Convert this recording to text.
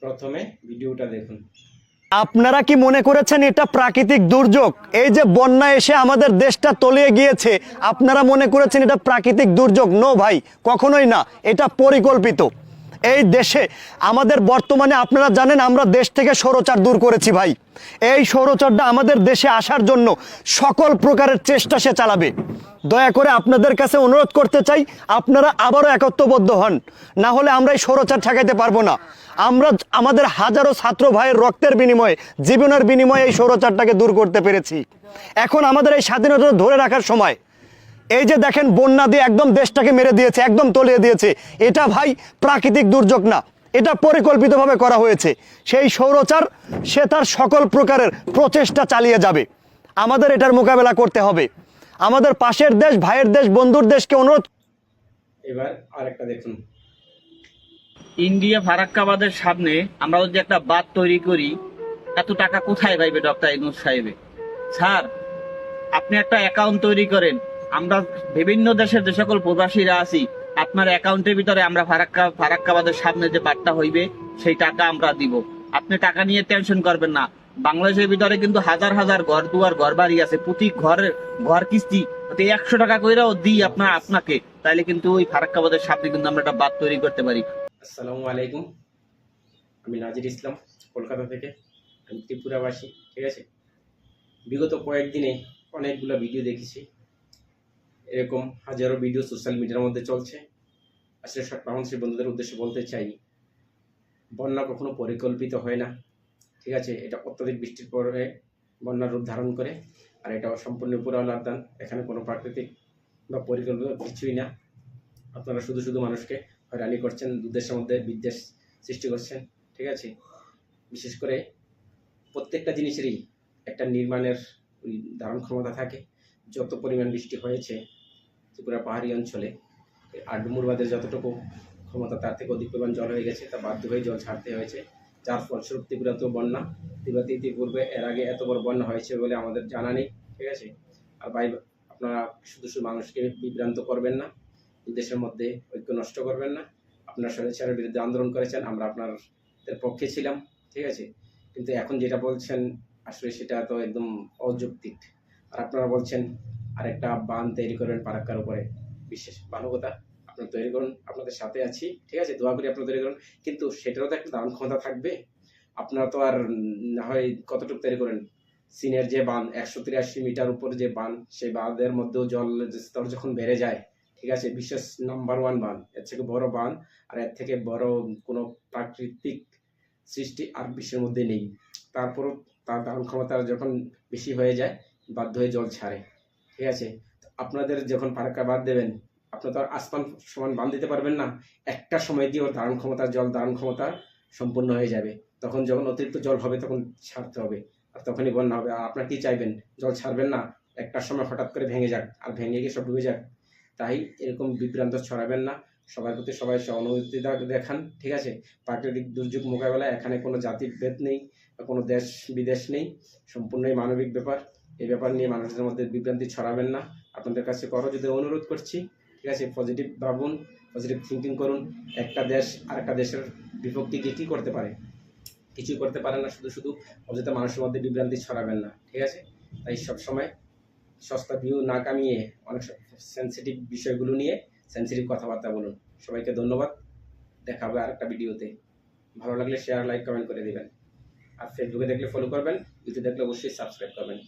প্রথমে ভিডিওটা দেখুন। আপনারা কি মনে করেছেন এটা প্রাকৃতিক দুর্যোগ? এই যে বন্যা এসে আমাদের দেশটা তলিয়ে গিয়েছে, আপনারা মনে করেছেন এটা প্রাকৃতিক দুর্যোগ? নো ভাই, কখনোই না, এটা পরিকল্পিত। এই দেশে আমাদের বর্তমানে আপনারা জানেন আমরা দেশ থেকে স্বৈরাচার দূর করেছি ভাই। এই স্বৈরাচারটা আমাদের দেশে আসার জন্য সকল প্রকারের চেষ্টা সে চালাবে। দয়া করে আপনাদের কাছে অনুরোধ করতে চাই, আপনারা আবারও একত্রবদ্ধ হন, না হলে আমরা এই স্বৈরাচার ঠেকাইতে পারবো না। আমরা আমাদের হাজারো ছাত্র ভাইয়ের রক্তের বিনিময়ে, জীবনের বিনিময়ে এই স্বৈরাচারটাকে দূর করতে পেরেছি। এখন আমাদের এই স্বাধীনতা ধরে রাখার সময়। এই যে দেখেন বন্যা দিয়ে একদম দেশটাকে মেরে দিয়েছে, একদম তলিয়ে দিয়েছে। এটা ভাই প্রাকৃতিক দুর্যোগ না, এটা পরিকল্পিতভাবে করা হয়েছে। সেই স্বৈরাচার সে তার সকল প্রকারের প্রচেষ্টা চালিয়ে যাবে। আমাদের এটার মোকাবেলা করতে হবে। আমাদের পাশের দেশ, ভাইয়ের দেশ, বন্ধুর দেশকে অনুরোধ। এবার আরেকটা দেখুন। ইন্ডিয়া ফারাক্কাবাদের সামনে আমরা যদি একটা বাঁধ তৈরি করি, এত টাকা কোথায় পাইবে ডক্টর ইউনূস সাহেব? স্যার, আপনি একটা অ্যাকাউন্ট তৈরি করেন, আমরা বিভিন্ন দেশের যে সকল প্রবাসীরা আছি, আপনার অ্যাকাউন্টের ভিতরে আমরা ফারাক্কাবাদের সামনে যে বাঁধটা হইবে সেই টাকা আমরা দিব। আপনি টাকা নিয়ে টেনশন করবেন না। বাংলাদেশের ভিতরে কিন্তু হাজার হাজার ঘর দুয়ার, ঘর বাড়ি আছে, প্রতি ঘর কিস্তি 100 টাকা কইরাও দিই আপনাকে, তাইলে কিন্তু ওই ফারাক্কাবাদের সামনে কিন্তু আমরা একটা বাঁধ তৈরি করতে পারি। আসসালামু আলাইকুম, আমি নাজির ইসলাম, কলকাতা থেকে। আমি ত্রিপুরাবাসী, ঠিক আছে। বিগত কয়েকদিনে অনেকগুলো ভিডিও দেখেছি, এরকম হাজারো ভিডিও সোশ্যাল মিডিয়ার মধ্যে চলছে। আসলে সব বাংলাদেশের বন্ধুদের উদ্দেশ্যে বলতে চাই, বন্যা কখনো পরিকল্পিত হয় না, ঠিক আছে। এটা অত্যাধিক বৃষ্টির পরে বন্যার রূপ ধারণ করে, আর এটা সম্পূর্ণ উপরওয়ালার দান। এখানে কোনো প্রাকৃতিক বা পরিকল্পিত কিছুই না। আপনারা শুধু শুধু মানুষকে হয়রানি করছেন, দেশের মধ্যে বিদ্বেষ সৃষ্টি করছেন, ঠিক আছে। বিশেষ করে প্রত্যেকটা জিনিসেরই একটা নির্মাণের ধারণ ক্ষমতা থাকে। যত পরিমাণ বৃষ্টি হয়েছে ত্রিপুরা পাহাড়ি অঞ্চলে, আর ডুমুর বাঁধের যতটুকু ক্ষমতা তার থেকে অধিক পরিমাণ জল হয়ে গেছে, তা বাধ্য হয়ে জল ছাড়তে হয়েছে, যার ফলস্বরূপ ত্রিপুরাতেও বন্যা। ত্রিপুরাতে ইতিপূর্বে এর আগে এত বড় বন্যা হয়েছে বলে আমাদের জানা নেই, ঠিক আছে। আর ভাই, আপনারা শুধু শুধু মানুষকে বিভ্রান্ত করবেন না, দেশের মধ্যে ঐক্য নষ্ট করবেন না। আপনার স্বৈরাচারের বিরুদ্ধে আন্দোলন করেছেন, আমরা আপনাদের পক্ষে ছিলাম, ঠিক আছে। কিন্তু এখন যেটা বলছেন আসলে সেটা তো একদম অযৌক্তিক। আর আপনারা বলছেন আরেকটা বাঁধ তৈরি করবেন ফারাক্কার উপরে, বিশেষ ভালো কথা, আপনারা তৈরি করুন, আপনাদের সাথে আছি, ঠিক আছে। দোয়া করি আপনারা তৈরি করুন, কিন্তু সেটারও তো একটা ধারণ ক্ষমতা থাকবে। আপনারা তো আর না হয় কতটুকু তৈরি করেন, চীনের যে বাঁধ 183 মিটার উপরে যে বাঁধ, সেই বাঁধের মধ্যেও জলের স্তর যখন বেড়ে যায়, ঠিক আছে, বিশ্বের নাম্বার 1 বাঁধ, এর থেকে বড় বাঁধ আর এর থেকে বড় কোনো প্রাকৃতিক সৃষ্টি আর বিশ্বের মধ্যে নেই। তারপরও তার ধারণ ক্ষমতা যখন বেশি হয়ে যায়, বাধ্য হয়ে জল ছাড়ে, ঠিক আছে। আপনাদের যখন ফারাক্কা বাঁধ দেবেন, আপনার তো আর আসমান সমান বাঁধ দিতে পারবেন না। একটা সময় দিয়ে ওর ধারণ ক্ষমতা, জল ধারণ ক্ষমতা সম্পূর্ণ হয়ে যাবে। তখন যখন অতিরিক্ত জল হবে তখন ছাড়তে হবে, আর তখনই বন্যা হবে। আর আপনারা কি চাইবেন? জল ছাড়বেন না, একটা সময় হঠাৎ করে ভেঙে যাক, আর ভেঙে গিয়ে সব ডুবে যাক। তাই এরকম বিভ্রান্ত ছড়াবেন না। সবার প্রতি সবাই সহানুভূতি দেখান, ঠিক আছে। প্রাকৃতিক দুর্যোগ মোকাবেলায় এখানে কোনো জাতির ভেদ নেই বা কোনো দেশ বিদেশ নেই, সম্পূর্ণই মানবিক ব্যাপার। এই ব্যাপার নিয়ে মানুষদের মধ্যে বিভ্রান্তি ছড়াবেন না। আপনাদের কাছে যদি অনুরোধ করছি, ঠিক আছে। পজিটিভ ভাবুন, পজিটিভ থিঙ্কিং করুন। একটা দেশ আর একটা দেশের বিপক্ষে গিয়ে কী করতে পারে? কিছুই করতে পারে না। শুধু শুধু অযথা মানুষের মধ্যে বিভ্রান্তি ছড়াবেন না, ঠিক আছে। তাই সবসময় সস্তা ভিউ না কামিয়ে অনেক সেন্সিটিভ বিষয়গুলো নিয়ে সেন্সিটিভ কথাবার্তা বলুন। সবাইকে ধন্যবাদ, দেখা হবে আরেকটা ভিডিওতে। ভালো লাগলে শেয়ার, লাইক, কমেন্ট করে দেবেন। আর ফেসবুকে দেখলে ফলো করবেন, ইউটিউবে দেখলে অবশ্যই সাবস্ক্রাইব করবেন।